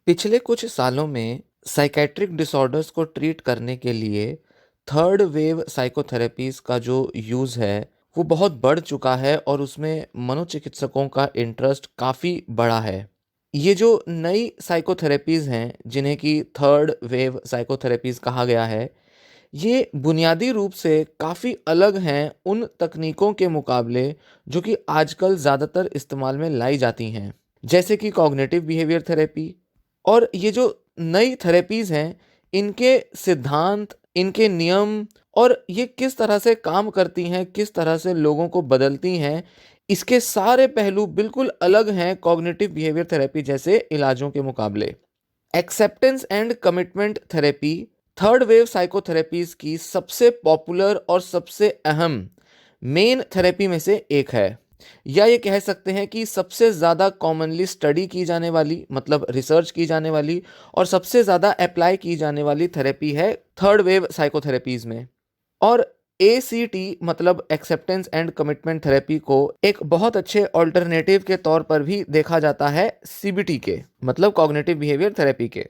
पिछले कुछ सालों में साइकेट्रिक डिसऑर्डर्स को ट्रीट करने के लिए थर्ड वेव साइकोथेरेपीज का जो यूज़ है वो बहुत बढ़ चुका है और उसमें मनोचिकित्सकों का इंटरेस्ट काफ़ी बढ़ा है। ये जो नई साइकोथेरेपीज हैं जिन्हें कि थर्ड वेव साइकोथेरेपीज कहा गया है, ये बुनियादी रूप से काफ़ी अलग हैं उन तकनीकों के मुकाबले जो कि आजकल ज़्यादातर इस्तेमाल में लाई जाती हैं, जैसे कि कॉग्निटिव बिहेवियर थेरेपी। और ये जो नई थेरेपीज़ हैं, इनके सिद्धांत, इनके नियम और ये किस तरह से काम करती हैं, किस तरह से लोगों को बदलती हैं, इसके सारे पहलू बिल्कुल अलग हैं कॉग्निटिव बिहेवियर थेरेपी जैसे इलाजों के मुकाबले। Acceptance and commitment therapy third wave psychotherapies की सबसे पॉपुलर और सबसे अहम मेन थेरेपी में से एक है, या ये कह सकते हैं कि सबसे ज़्यादा कॉमनली स्टडी की जाने वाली, मतलब रिसर्च की जाने वाली और सबसे ज़्यादा अप्लाई की जाने वाली थेरेपी है थर्ड वेव साइकोथेरेपीज में। और ACT मतलब एक्सेप्टेंस एंड कमिटमेंट थेरेपी को एक बहुत अच्छे ऑल्टरनेटिव के तौर पर भी देखा जाता है CBT के, मतलब कॉग्निटिव बिहेवियर थेरेपी के।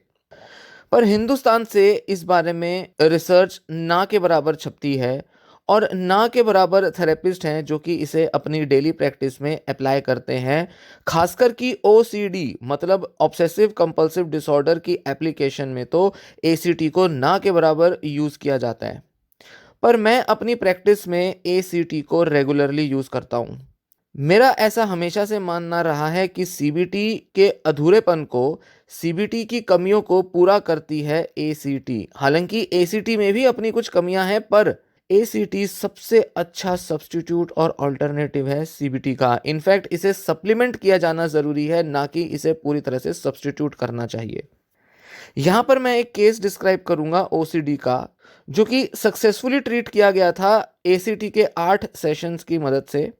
पर हिंदुस्तान से इस बारे में रिसर्च ना के बराबर छपती है और ना के बराबर थेरेपिस्ट हैं जो कि इसे अपनी डेली प्रैक्टिस में अप्लाई करते हैं। खासकर कि OCD मतलब ऑब्सेसिव कंपल्सिव डिसऑर्डर की एप्लीकेशन में तो ACT को ना के बराबर यूज़ किया जाता है। पर मैं अपनी प्रैक्टिस में ACT को रेगुलरली यूज़ करता हूँ। मेरा ऐसा हमेशा से मानना रहा है कि CBT के अधूरेपन को, CBT की कमियों को पूरा करती है ACT। हालांकि ACT में भी अपनी कुछ कमियां हैं, पर ACT सबसे अच्छा सब्स्टिट्यूट और अल्टरनेटिव है CBT का। इनफैक्ट इसे सप्लीमेंट किया जाना ज़रूरी है, ना कि इसे पूरी तरह से सब्स्टिट्यूट करना चाहिए। यहाँ पर मैं एक केस डिस्क्राइब करूंगा OCD का, जो कि सक्सेसफुली ट्रीट किया गया था ACT के 8 सेशंस की मदद से।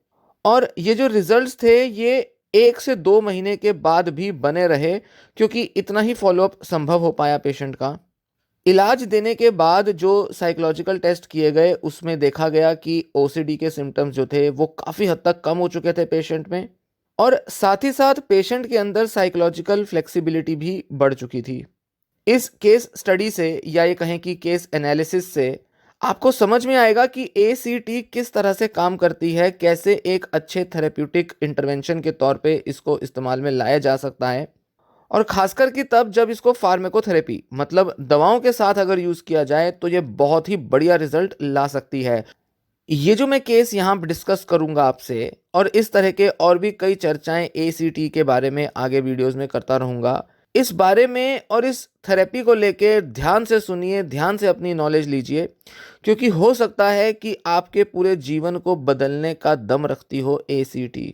और ये जो रिजल्ट्स थे ये 1 से 2 महीने के बाद भी बने रहे, क्योंकि इतना ही फॉलोअप संभव हो पाया पेशेंट का। इलाज देने के बाद जो साइकोलॉजिकल टेस्ट किए गए उसमें देखा गया कि OCD के सिम्टम्स जो थे वो काफ़ी हद तक कम हो चुके थे पेशेंट में, और साथ ही साथ पेशेंट के अंदर साइकोलॉजिकल फ्लेक्सिबिलिटी भी बढ़ चुकी थी। इस केस स्टडी से, या ये कहें कि केस एनालिसिस से, आपको समझ में आएगा कि ACT किस तरह से काम करती है, कैसे एक अच्छे थेरेप्यूटिक इंटरवेंशन के तौर पे इसको इस्तेमाल में लाया जा सकता है। और खासकर कि तब जब इसको फार्माकोथेरेपी मतलब दवाओं के साथ अगर यूज़ किया जाए तो ये बहुत ही बढ़िया रिजल्ट ला सकती है। ये जो मैं केस यहाँ डिस्कस करूंगा आपसे, और इस तरह के और भी कई चर्चाएं ACT के बारे में आगे वीडियोस में करता रहूंगा। इस बारे में और इस थेरेपी को लेके ध्यान से सुनिए, ध्यान से अपनी नॉलेज लीजिए, क्योंकि हो सकता है कि आपके पूरे जीवन को बदलने का दम रखती हो ACT।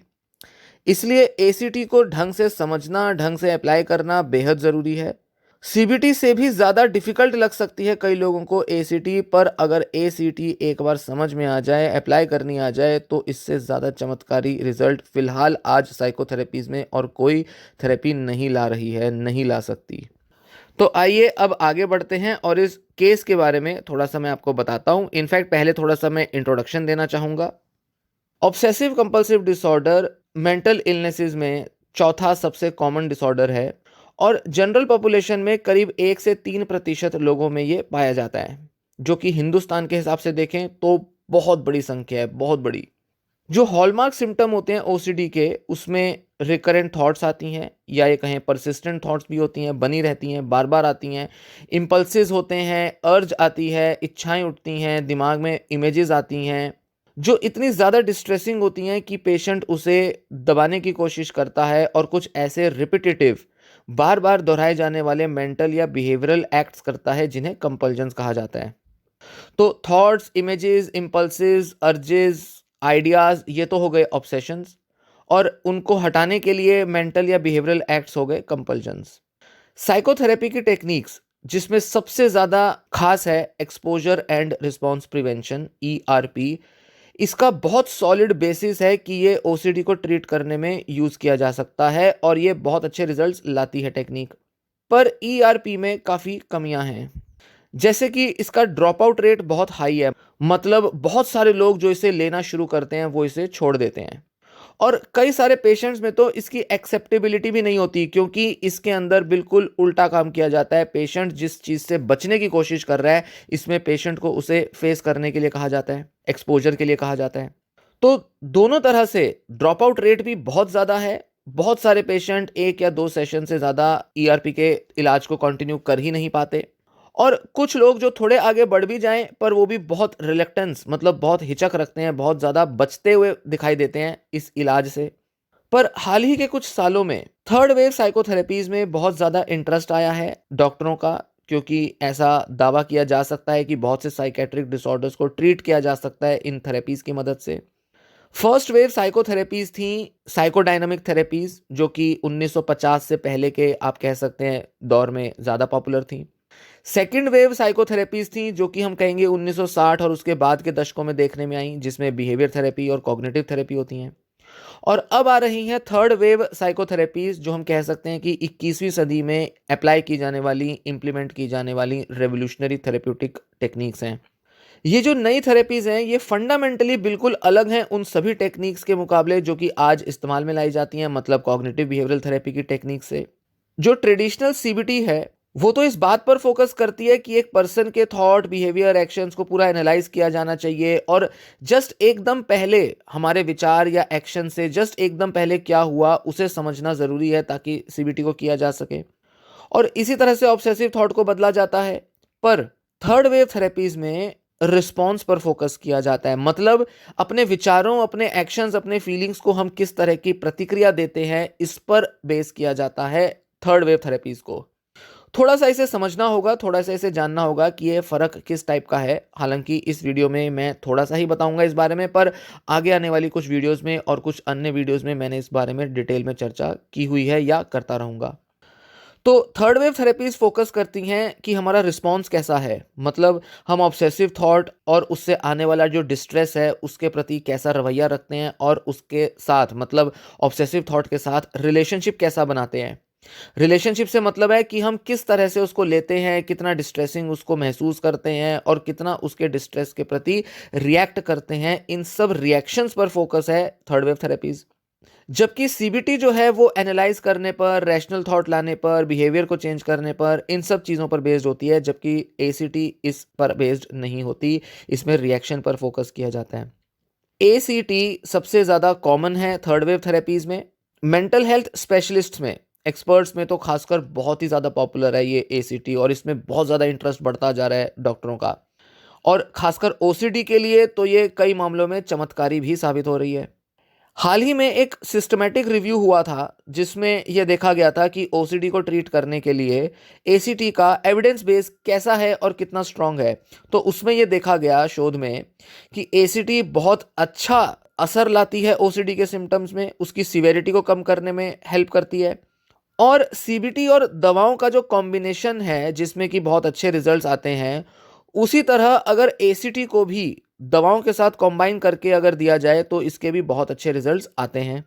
इसलिए ACT को ढंग से समझना, ढंग से अप्लाई करना बेहद ज़रूरी है। CBT से भी ज़्यादा डिफ़िकल्ट लग सकती है कई लोगों को ACT, पर अगर ACT एक बार समझ में आ जाए, अप्लाई करनी आ जाए, तो इससे ज़्यादा चमत्कारी रिजल्ट फ़िलहाल आज साइकोथेरेपीज़ में और कोई थेरेपी नहीं ला रही है, नहीं ला सकती। तो आइए अब आगे बढ़ते हैं और इस केस के बारे में थोड़ा सा मैं आपको बताता हूँ। इनफैक्ट पहले थोड़ा सा मैं इंट्रोडक्शन देना चाहूँगा। Obsessive compulsive disorder mental illnesses में चौथा सबसे कॉमन डिसऑर्डर है, और जनरल पॉपुलेशन में करीब 1 से 3% लोगों में ये पाया जाता है, जो कि हिंदुस्तान के हिसाब से देखें तो बहुत बड़ी संख्या है, बहुत बड़ी। जो हॉलमार्क सिम्टम होते हैं OCD के, उसमें रिकरेंट थॉट्स आती हैं, या ये कहें परसिस्टेंट थॉट्स भी होती हैं, बनी रहती हैं, बार बार आती हैं। इम्पल्सेस होते हैं, अर्ज आती है, इच्छाएं उठती हैं, दिमाग में इमेजेस आती हैं जो इतनी ज़्यादा डिस्ट्रेसिंग होती हैं कि पेशेंट उसे दबाने की कोशिश करता है, और कुछ ऐसे रिपीटेटिव बार बार दोहराए जाने वाले मेंटल या बिहेवियरल एक्ट्स करता है जिन्हें कंपल्जन्स कहा जाता है। तो thoughts, images, impulses, urges, ideas, ये तो हो गए ऑब्सेशंस, और उनको हटाने के लिए मेंटल या बिहेवियरल एक्ट्स हो गए कंपल्जन्स। साइकोथेरेपी की टेक्निक्स जिसमें सबसे ज़्यादा खास है exposure and response prevention, ERP। इसका बहुत सॉलिड बेसिस है कि ये OCD को ट्रीट करने में यूज़ किया जा सकता है, और ये बहुत अच्छे रिजल्ट्स लाती है टेक्निक। पर ERP में काफ़ी कमियां हैं, जैसे कि इसका ड्रॉप आउट रेट बहुत हाई है, मतलब बहुत सारे लोग जो इसे लेना शुरू करते हैं वो इसे छोड़ देते हैं। और कई सारे पेशेंट्स में तो इसकी एक्सेप्टेबिलिटी भी नहीं होती, क्योंकि इसके अंदर बिल्कुल उल्टा काम किया जाता है। पेशेंट जिस चीज़ से बचने की कोशिश कर रहा है, इसमें पेशेंट को उसे फेस करने के लिए कहा जाता है, एक्सपोजर के लिए कहा जाता है। तो दोनों तरह से ड्रॉप आउट रेट भी बहुत ज़्यादा है। बहुत सारे पेशेंट 1 या 2 सेशन से ज़्यादा ईआरपी के इलाज को कंटिन्यू कर ही नहीं पाते, और कुछ लोग जो थोड़े आगे बढ़ भी जाएं पर वो भी बहुत रिलेक्टेंस, मतलब बहुत हिचक रखते हैं, बहुत ज़्यादा बचते हुए दिखाई देते हैं इस इलाज से। पर हाल ही के कुछ सालों में थर्ड वेव साइकोथेरेपीज में बहुत ज़्यादा इंटरेस्ट आया है डॉक्टरों का, क्योंकि ऐसा दावा किया जा सकता है कि बहुत से साइकेट्रिक डिसऑर्डर्स को ट्रीट किया जा सकता है इन थेरेपीज की मदद से। फर्स्ट वेव साइकोथेरेपीज थी साइकोडायनामिक थेरेपीज, जो कि 1950 से पहले के आप कह सकते हैं दौर में ज़्यादा पॉपुलर थी। सेकेंड वेव साइकोथेरेपीज थी जो कि हम कहेंगे 1960 और उसके बाद के दशकों में देखने में आई, जिसमें बिहेवियर थेरेपी और कॉग्निटिव थेरेपी होती हैं। और अब आ रही हैं थर्ड वेव साइकोथेरेपीज, जो हम कह सकते हैं कि 21वीं सदी में अप्लाई की जाने वाली, इम्प्लीमेंट की जाने वाली रेवोल्यूशनरी थेरेप्यूटिक टेक्निक्स हैं। ये जो नई थेरेपीज हैं ये फंडामेंटली बिल्कुल अलग हैं उन सभी टेक्निक्स के मुकाबले जो कि आज इस्तेमाल में लाई जाती हैं, मतलब कॉग्निटिव बिहेवियरल थेरेपी की टेक्निक से। जो ट्रेडिशनल सीबीटी है वो तो इस बात पर फोकस करती है कि एक पर्सन के थॉट, बिहेवियर, एक्शंस को पूरा एनालाइज किया जाना चाहिए, और जस्ट एकदम पहले हमारे विचार या एक्शन से जस्ट एकदम पहले क्या हुआ उसे समझना ज़रूरी है ताकि सीबीटी को किया जा सके। और इसी तरह से ऑब्सेसिव थॉट को बदला जाता है। पर थर्ड वेव थेरेपीज में रिस्पॉन्स पर फोकस किया जाता है, मतलब अपने विचारों, अपने एक्शंस, अपने फीलिंग्स को हम किस तरह की प्रतिक्रिया देते हैं इस पर बेस किया जाता है थर्ड वेव थेरेपीज को। थोड़ा सा इसे समझना होगा, थोड़ा सा इसे जानना होगा कि ये फ़र्क किस टाइप का है। हालांकि इस वीडियो में मैं थोड़ा सा ही बताऊंगा इस बारे में, पर आगे आने वाली कुछ वीडियोस में और कुछ अन्य वीडियोस में मैंने इस बारे में डिटेल में चर्चा की हुई है या करता रहूँगा। तो थर्ड वेव थेरेपीज फोकस करती हैं कि हमारा रिस्पॉन्स कैसा है, मतलब हम ऑब्सेसिव थॉट और उससे आने वाला जो डिस्ट्रेस है उसके प्रति कैसा रवैया रखते हैं, और उसके साथ मतलब ऑब्सेसिव थॉट के साथ रिलेशनशिप कैसा बनाते हैं। रिलेशनशिप से मतलब है कि हम किस तरह से उसको लेते हैं, कितना डिस्ट्रेसिंग उसको महसूस करते हैं और कितना उसके डिस्ट्रेस के प्रति रिएक्ट करते हैं। इन सब रिएक्शंस पर फोकस है थर्ड वेव थेरेपीज। जबकि सीबीटी जो है वो एनालाइज करने पर, रैशनल थॉट लाने पर, बिहेवियर को चेंज करने पर, इन सब चीज़ों पर बेस्ड होती है, जबकि एसीटी इस पर बेस्ड नहीं होती, इसमें रिएक्शन पर फोकस किया जाता है। एसीटी सबसे ज़्यादा कॉमन है थर्ड वेव थेरेपीज में। मेंटल हेल्थ स्पेशलिस्ट में, एक्सपर्ट्स में तो खासकर बहुत ही ज़्यादा पॉपुलर है ये एसीटी, और इसमें बहुत ज़्यादा इंटरेस्ट बढ़ता जा रहा है डॉक्टरों का। और खासकर ओसीडी के लिए तो ये कई मामलों में चमत्कारी भी साबित हो रही है। हाल ही में एक सिस्टमैटिक रिव्यू हुआ था जिसमें यह देखा गया था कि ओसीडी को ट्रीट करने के लिए एसीटी का एविडेंस बेस कैसा है और कितना स्ट्रांग है। तो उसमें यह देखा गया शोध में कि एसीटी बहुत अच्छा असर लाती है ओसीडी के सिम्टम्स में, उसकी सिवेरिटी को कम करने में हेल्प करती है। और सीबीटी और दवाओं का जो कॉम्बिनेशन है जिसमें कि बहुत अच्छे रिजल्ट्स आते हैं, उसी तरह अगर एसीटी को भी दवाओं के साथ कंबाइन करके अगर दिया जाए तो इसके भी बहुत अच्छे रिजल्ट्स आते हैं।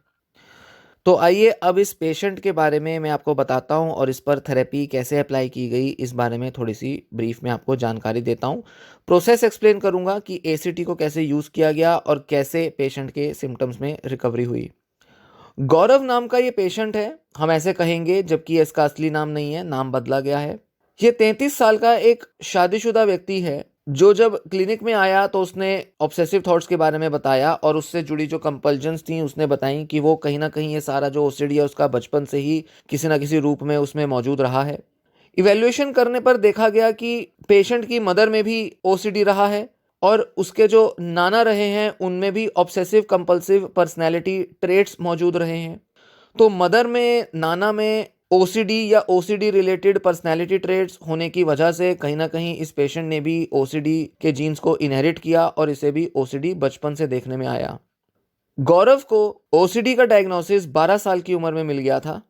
तो आइए अब इस पेशेंट के बारे में मैं आपको बताता हूं और इस पर थेरेपी कैसे अप्लाई की गई इस बारे में थोड़ी सी ब्रीफ में आपको जानकारी देता हूं। प्रोसेस एक्सप्लेन करूंगा कि एसीटी को कैसे यूज़ किया गया और कैसे पेशेंट के सिम्टम्स में रिकवरी हुई। गौरव नाम का ये पेशेंट है, हम ऐसे कहेंगे, जबकि इसका असली नाम नहीं है, नाम बदला गया है। ये 33 साल का एक शादीशुदा व्यक्ति है जो जब क्लिनिक में आया तो उसने ऑब्सेसिव थॉट्स के बारे में बताया, और उससे जुड़ी जो कंपल्जन्स थी उसने बताई कि वो कहीं ना कहीं ये सारा जो ओसीडी है उसका बचपन से ही किसी ना किसी रूप में उसमें मौजूद रहा है। इवैल्यूएशन करने पर देखा गया कि पेशेंट की मदर में भी ओसीडी रहा है, और उसके जो नाना रहे हैं उनमें भी ऑब्सेसिव कंपल्सिव पर्सनैलिटी ट्रेट्स मौजूद रहे हैं। तो मदर में, नाना में ओसीडी या ओसीडी रिलेटेड पर्सनैलिटी ट्रेट्स होने की वजह से कहीं ना कहीं इस पेशेंट ने भी ओसीडी के जीन्स को इनहेरिट किया और इसे भी ओसीडी बचपन से देखने में आया। गौरव को ओसीडी का डायग्नोसिस 12 साल की उम्र में मिल गया था,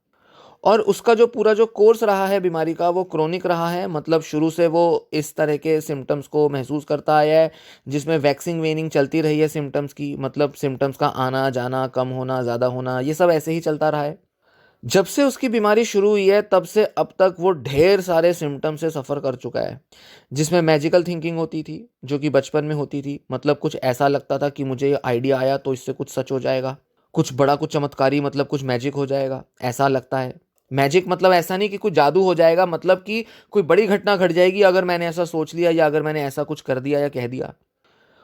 और उसका जो पूरा जो कोर्स रहा है बीमारी का वो क्रोनिक रहा है, मतलब शुरू से वो इस तरह के सिम्टम्स को महसूस करता आया है जिसमें वैक्सिंग वेनिंग चलती रही है सिम्टम्स की, मतलब सिम्टम्स का आना जाना, कम होना, ज़्यादा होना, ये सब ऐसे ही चलता रहा है। जब से उसकी बीमारी शुरू हुई है तब से अब तक वो ढेर सारे सिम्टम्स से सफ़र कर चुका है, जिसमें मैजिकल थिंकिंग होती थी जो कि बचपन में होती थी, मतलब कुछ ऐसा लगता था कि मुझे ये आइडिया आया तो इससे कुछ सच हो जाएगा। कुछ बड़ा, कुछ चमत्कारी, मतलब कुछ मैजिक हो जाएगा, ऐसा लगता है। मैजिक मतलब ऐसा नहीं कि कुछ जादू हो जाएगा, मतलब कि कोई बड़ी घटना घट जाएगी अगर मैंने ऐसा सोच लिया या अगर मैंने ऐसा कुछ कर दिया या कह दिया।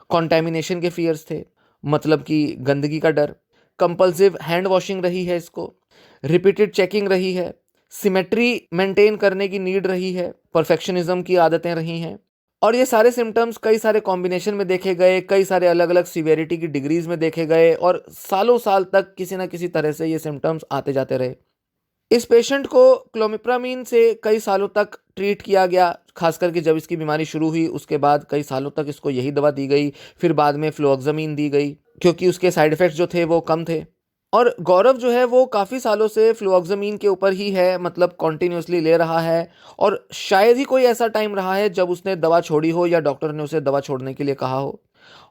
कॉन्टेमिनेशन के फियर्स थे, मतलब कि गंदगी का डर। कंपल्सिव हैंड वॉशिंग रही है इसको, रिपीटेड चेकिंग रही है, सिमेट्री मेंटेन करने की नीड रही है, परफेक्शनिज्म की आदतें रही हैं। और ये सारे सिम्टम्स कई सारे कॉम्बिनेशन में देखे गए, कई सारे अलग अलग सीवेरिटी की डिग्रीज में देखे गए, और सालों साल तक किसी ना किसी तरह से ये सिम्टम्स आते जाते रहे। इस पेशेंट को क्लोमिप्रामीन से कई सालों तक ट्रीट किया गया, खास करके जब इसकी बीमारी शुरू हुई उसके बाद कई सालों तक इसको यही दवा दी गई। फिर बाद में फ्लोक्सामीन दी गई, क्योंकि उसके साइड इफ़ेक्ट्स जो थे वो कम थे। और गौरव जो है वो काफ़ी सालों से फ्लोक्सामीन के ऊपर ही है, मतलब कॉन्टिन्यूसली ले रहा है। और शायद ही कोई ऐसा टाइम रहा है जब उसने दवा छोड़ी हो या डॉक्टर ने उसे दवा छोड़ने के लिए कहा हो।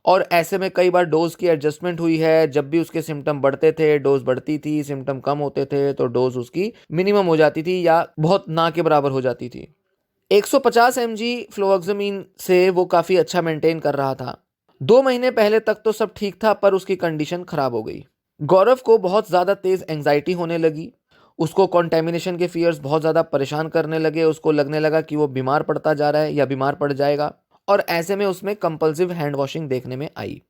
और ऐसे में कई बार डोज की एडजस्टमेंट हुई है, जब भी उसके सिम्टम बढ़ते थे डोज बढ़ती थी, सिम्टम कम होते थे तो डोज उसकी मिनिमम हो जाती थी या बहुत ना के बराबर हो जाती थी। 150 mg फ्लोक्सामीन से वो काफ़ी अच्छा मेंटेन कर रहा था। 2 महीने पहले तक तो सब ठीक था, पर उसकी कंडीशन खराब हो गई। गौरव को बहुत ज़्यादा तेज़ एंग्जाइटी होने लगी, उसको कॉन्टेमिनेशन के फियर्स बहुत ज़्यादा परेशान करने लगे, उसको लगने लगा कि वो बीमार पड़ता जा रहा है या बीमार पड़ जाएगा। और ऐसे में उसमें कंपल्सिव हैंड वॉशिंग देखने में आई।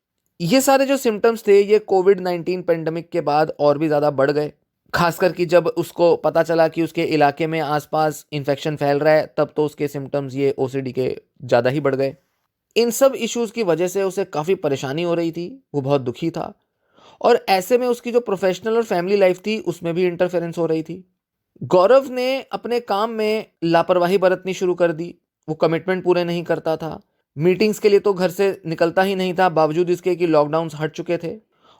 ये सारे जो सिम्टम्स थे ये कोविड-19 पेंडेमिक के बाद और भी ज़्यादा बढ़ गए, खासकर कि जब उसको पता चला कि उसके इलाके में आसपास इन्फेक्शन फैल रहा है, तब तो उसके सिम्टम्स ये ओसीडी के ज़्यादा ही बढ़ गए। इन सब इश्यूज़ की वजह से उसे काफ़ी परेशानी हो रही थी, वो बहुत दुखी था। और ऐसे में उसकी जो प्रोफेशनल और फैमिली लाइफ थी उसमें भी इंटरफेरेंस हो रही थी। गौरव ने अपने काम में लापरवाही बरतनी शुरू कर दी, वो कमिटमेंट पूरे नहीं करता था। मीटिंग्स के लिए तो घर से निकलता ही नहीं था, बावजूद इसके कि लॉकडाउन्स हट चुके थे।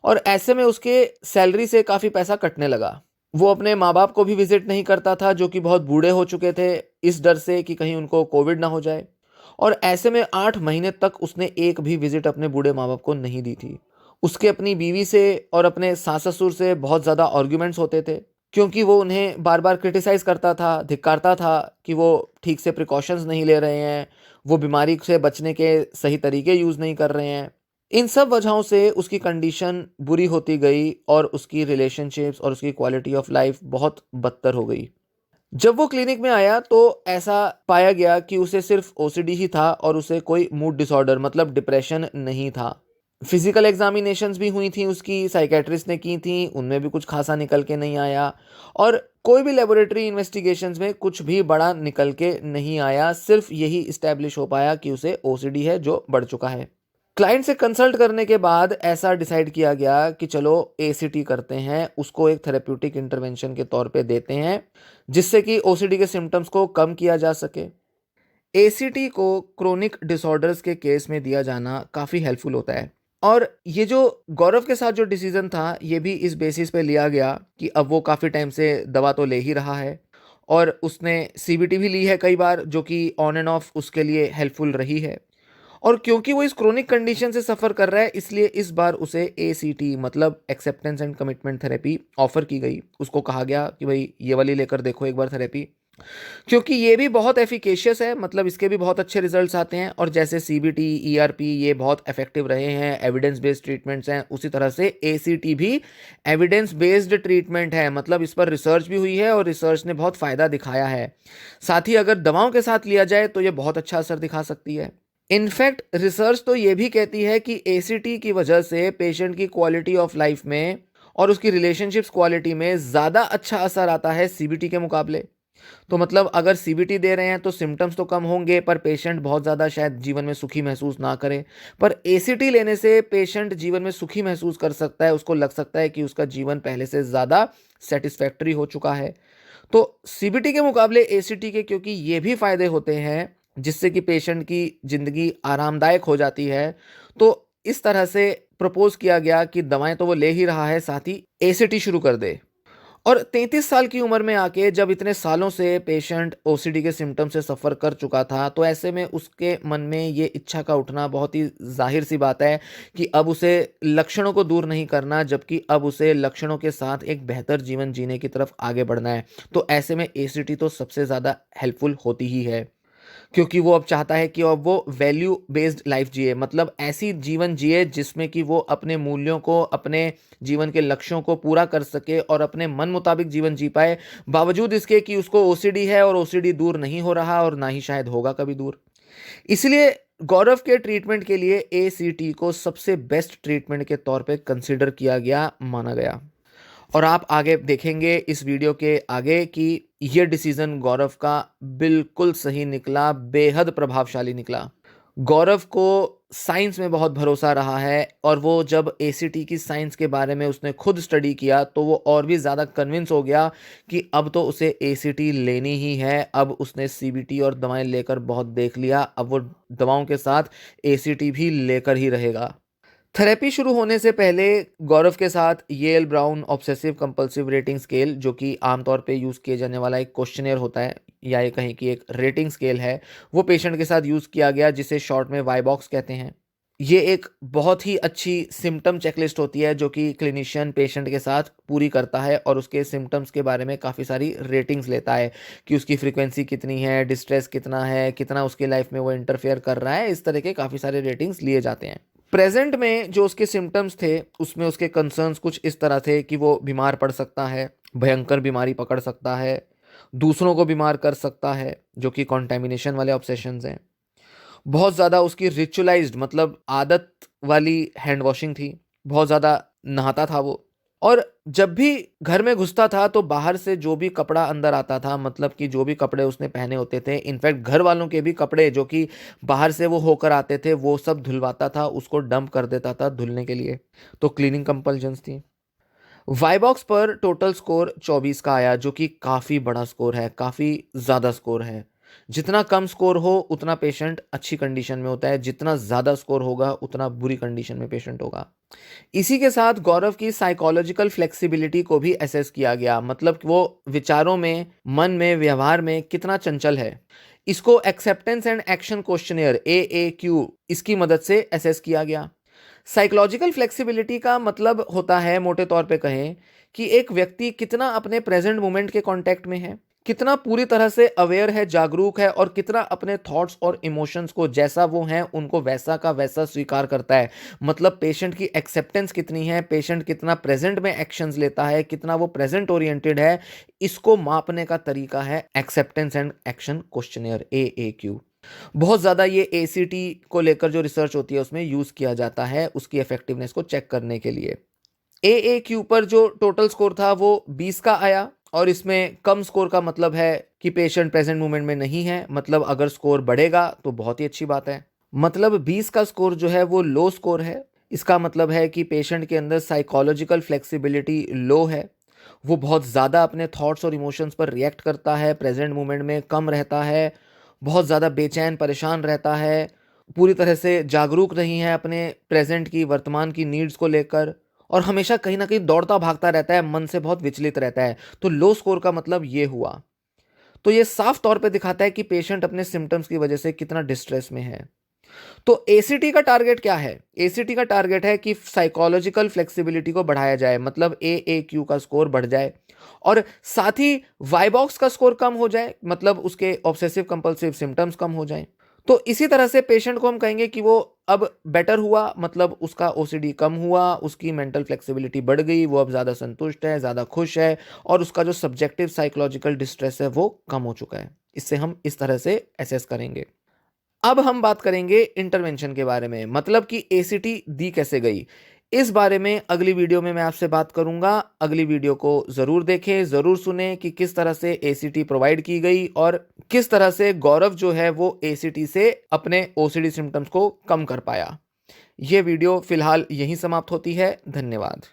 और ऐसे में उसके सैलरी से काफ़ी पैसा कटने लगा। वो अपने माँ बाप को भी विजिट नहीं करता था, जो कि बहुत बूढ़े हो चुके थे, इस डर से कि कहीं उनको कोविड ना हो जाए। और ऐसे में 8 महीने तक उसने एक भी विजिट अपने बूढ़े माँ बाप को नहीं दी थी। उसके अपनी बीवी से और अपने सास ससुर से बहुत ज़्यादा आर्ग्यूमेंट्स होते थे, क्योंकि वो उन्हें बार बार क्रिटिसाइज़ करता था, धिक्कारता था कि वो ठीक से प्रिकॉशंस नहीं ले रहे हैं, वो बीमारी से बचने के सही तरीके यूज़ नहीं कर रहे हैं। इन सब वजहों से उसकी कंडीशन बुरी होती गई और उसकी रिलेशनशिप्स और उसकी क्वालिटी ऑफ लाइफ बहुत बदतर हो गई। जब वो क्लिनिक में आया तो ऐसा पाया गया कि उसे सिर्फ ओसीडी ही था और उसे कोई मूड डिसऑर्डर मतलब डिप्रेशन नहीं था। फिजिकल एग्जामिनेशंस भी हुई थी उसकी, साइकेट्रिस्ट ने की थी, उनमें भी कुछ खासा निकल के नहीं आया। और कोई भी लेबोरेटरी इन्वेस्टिगेशंस में कुछ भी बड़ा निकल के नहीं आया, सिर्फ यही इस्टेब्लिश हो पाया कि उसे ओसीडी है जो बढ़ चुका है। क्लाइंट से कंसल्ट करने के बाद ऐसा डिसाइड किया गया कि चलो एसीटी करते हैं, उसको एक थेरेप्यूटिक इंटरवेंशन के तौर पे देते हैं, जिससे कि ओसीडी के सिम्टम्स को कम किया जा सके। एसीटी को क्रोनिक डिसऑर्डर्स के केस में दिया जाना काफ़ी हेल्पफुल होता है। और ये जो गौरव के साथ जो डिसीजन था ये भी इस बेसिस पे लिया गया कि अब वो काफ़ी टाइम से दवा तो ले ही रहा है और उसने सीबीटी भी ली है कई बार, जो कि ऑन एंड ऑफ उसके लिए हेल्पफुल रही है। और क्योंकि वो इस क्रोनिक कंडीशन से सफ़र कर रहा है, इसलिए इस बार उसे एसीटी मतलब acceptance and commitment therapy offer की गई। उसको कहा गया कि भाई ये वाली लेकर देखो एक बार थेरेपी, क्योंकि ये भी बहुत एफिकेशियस है, मतलब इसके भी बहुत अच्छे रिजल्ट्स आते हैं। और जैसे सीबीटी, ईआरपी ये बहुत इफेक्टिव रहे हैं, एविडेंस बेस्ड ट्रीटमेंट्स हैं, उसी तरह से एसीटी भी एविडेंस बेस्ड ट्रीटमेंट है, मतलब इस पर रिसर्च भी हुई है और रिसर्च ने बहुत फ़ायदा दिखाया है। साथ ही अगर दवाओं के साथ लिया जाए तो ये बहुत अच्छा असर दिखा सकती है। इनफैक्ट रिसर्च तो ये भी कहती है कि एसीटी की वजह से पेशेंट की क्वालिटी ऑफ लाइफ में और उसकी रिलेशनशिप्स क्वालिटी में ज़्यादा अच्छा असर आता है सीबीटी के मुकाबले। तो मतलब अगर सीबीटी दे रहे हैं तो सिम्टम्स तो कम होंगे, पर पेशेंट बहुत ज़्यादा शायद जीवन में सुखी महसूस ना करे। पर एसीटी लेने से पेशेंट जीवन में सुखी महसूस कर सकता है, उसको लग सकता है कि उसका जीवन पहले से ज़्यादा सेटिस्फैक्टरी हो चुका है। तो सीबीटी के मुकाबले एसीटी के क्योंकि ये भी फायदे होते हैं, जिससे कि पेशेंट की ज़िंदगी आरामदायक हो जाती है, तो इस तरह से प्रपोज किया गया कि दवाएं तो वो ले ही रहा है, साथ ही एसीटी शुरू कर दे। और 33 साल की उम्र में आके जब इतने सालों से पेशेंट ओसीडी के सिम्टम से सफ़र कर चुका था, तो ऐसे में उसके मन में ये इच्छा का उठना बहुत ही ज़ाहिर सी बात है कि अब उसे लक्षणों को दूर नहीं करना, जबकि अब उसे लक्षणों के साथ एक बेहतर जीवन जीने की तरफ आगे बढ़ना है। तो ऐसे में एसीटी तो सबसे ज़्यादा हेल्पफुल होती ही है। क्योंकि वो अब चाहता है कि अब वो वैल्यू बेस्ड लाइफ जिए, मतलब ऐसी जीवन जिए जिसमें कि वो अपने मूल्यों को, अपने जीवन के लक्ष्यों को पूरा कर सके और अपने मन मुताबिक जीवन जी पाए, बावजूद इसके कि उसको ओसीडी है और ओसीडी दूर नहीं हो रहा और ना ही शायद होगा कभी दूर। इसलिए गौरव के ट्रीटमेंट के लिए एसीटी को सबसे बेस्ट ट्रीटमेंट के तौर पे कंसिडर किया गया, माना गया। और आप आगे देखेंगे इस वीडियो के आगे कि ये डिसीजन गौरव का बिल्कुल सही निकला, बेहद प्रभावशाली निकला। गौरव को साइंस में बहुत भरोसा रहा है और वो जब एसीटी की साइंस के बारे में उसने खुद स्टडी किया तो वो और भी ज़्यादा कन्विंस हो गया कि अब तो उसे एसीटी लेनी ही है। अब उसने सीबीटी और दवाएं लेकर बहुत देख लिया, अब वो दवाओं के साथ एसीटी भी लेकर ही रहेगा। थेरेपी शुरू होने से पहले गौरव के साथ Yale Brown obsessive compulsive rating scale, जो कि आमतौर पे यूज़ किए जाने वाला एक क्वेश्चनियर होता है या ये कहें कि एक रेटिंग स्केल है, वो पेशेंट के साथ यूज़ किया गया, जिसे शॉर्ट में वाई बॉक्स कहते हैं। ये एक बहुत ही अच्छी सिम्टम चेकलिस्ट होती है जो कि क्लिनिशियन पेशेंट के साथ पूरी करता है और उसके सिम्टम्स के बारे में काफ़ी सारी रेटिंग्स लेता है कि उसकी फ्रीक्वेंसी कितनी है, डिस्ट्रेस कितना है, कितना उसकी लाइफ में वो इंटरफेयर कर रहा है। इस तरह के काफ़ी सारे रेटिंग्स लिए जाते हैं। प्रेजेंट में जो उसके सिम्टम्स थे उसमें उसके कंसर्न्स कुछ इस तरह थे कि वो बीमार पड़ सकता है, भयंकर बीमारी पकड़ सकता है, दूसरों को बीमार कर सकता है, जो कि कॉन्टेमिनेशन वाले ऑब्सेशंस हैं। बहुत ज़्यादा उसकी रिचुअलाइज्ड, मतलब आदत वाली हैंड वॉशिंग थी, बहुत ज़्यादा नहाता था वो। और जब भी घर में घुसता था तो बाहर से जो भी कपड़ा अंदर आता था, मतलब कि जो भी कपड़े उसने पहने होते थे, इनफैक्ट घर वालों के भी कपड़े जो कि बाहर से वो होकर आते थे, वो सब धुलवाता था, उसको डंप कर देता था धुलने के लिए। तो क्लीनिंग कंपल्जन्स थी। वाईबॉक्स पर टोटल स्कोर 24 का आया, जो कि काफ़ी बड़ा स्कोर है, काफ़ी ज़्यादा स्कोर है। जितना कम स्कोर हो उतना पेशेंट अच्छी कंडीशन में होता है, जितना ज़्यादा स्कोर होगा उतना बुरी कंडीशन में पेशेंट होगा। इसी के साथ गौरव की साइकोलॉजिकल फ्लेक्सिबिलिटी को भी असेस किया गया, मतलब कि वो विचारों में, मन में, व्यवहार में कितना चंचल है। इसको acceptance and action questionnaire AAQ इसकी मदद से असेस किया गया। साइकोलॉजिकल फ्लेक्सिबिलिटी का मतलब होता है, मोटे तौर पे कहें, कि एक व्यक्ति कितना अपने प्रेजेंट मोमेंट के कांटेक्ट में है, कितना पूरी तरह से अवेयर है, जागरूक है, और कितना अपने थॉट्स और इमोशंस को जैसा वो हैं उनको वैसा का वैसा स्वीकार करता है। मतलब पेशेंट की एक्सेप्टेंस कितनी है, पेशेंट कितना प्रेजेंट में एक्शंस लेता है, कितना वो प्रेजेंट ओरिएंटेड है, इसको मापने का तरीका है acceptance and action questionnaire AAQ। बहुत ज़्यादा ये एसीटी को लेकर जो रिसर्च होती है उसमें यूज़ किया जाता है उसकी इफेक्टिवनेस को चेक करने के लिए। AAQ पर जो टोटल स्कोर था वो 20 का आया, और इसमें कम स्कोर का मतलब है कि पेशेंट प्रेजेंट मोमेंट में नहीं है, मतलब अगर स्कोर बढ़ेगा तो बहुत ही अच्छी बात है। मतलब 20 का स्कोर जो है वो लो स्कोर है। इसका मतलब है कि पेशेंट के अंदर साइकोलॉजिकल फ्लेक्सिबिलिटी लो है, वो बहुत ज़्यादा अपने थॉट्स और इमोशंस पर रिएक्ट करता है, प्रेजेंट मोमेंट में कम रहता है, बहुत ज़्यादा बेचैन परेशान रहता है, पूरी तरह से जागरूक नहीं है अपने प्रेजेंट की, वर्तमान की नीड्स को लेकर, और हमेशा कहीं ना कहीं दौड़ता भागता रहता है, मन से बहुत विचलित रहता है। तो लो स्कोर का मतलब ये हुआ। तो ये साफ तौर पे दिखाता है कि पेशेंट अपने सिम्टम्स की वजह से कितना डिस्ट्रेस में है। तो एसीटी का टारगेट क्या है? एसीटी का टारगेट है कि साइकोलॉजिकल फ्लेक्सिबिलिटी को बढ़ाया जाए, मतलब AAQ का स्कोर बढ़ जाए, और साथ ही वाईबॉक्स का स्कोर कम हो जाए, मतलब उसके ऑब्सेसिव कंपल्सिव सिम्टम्स कम हो जाएं। तो इसी तरह से पेशेंट को हम कहेंगे कि वो अब बेटर हुआ, मतलब उसका ओसीडी कम हुआ, उसकी मेंटल फ्लेक्सिबिलिटी बढ़ गई, वो अब ज़्यादा संतुष्ट है, ज़्यादा खुश है, और उसका जो सब्जेक्टिव साइकोलॉजिकल डिस्ट्रेस है वो कम हो चुका है। इससे हम इस तरह से एसेस करेंगे। अब हम बात करेंगे इंटरवेंशन के बारे में, मतलब कि एसीटी दी कैसे गई। इस बारे में अगली वीडियो में मैं आपसे बात करूंगा। अगली वीडियो को ज़रूर देखें, ज़रूर सुने कि किस तरह से एसीटी प्रोवाइड की गई और किस तरह से गौरव जो है वो एसीटी से अपने ओसीडी सिम्टम्स को कम कर पाया। ये वीडियो फिलहाल यहीं समाप्त होती है। धन्यवाद।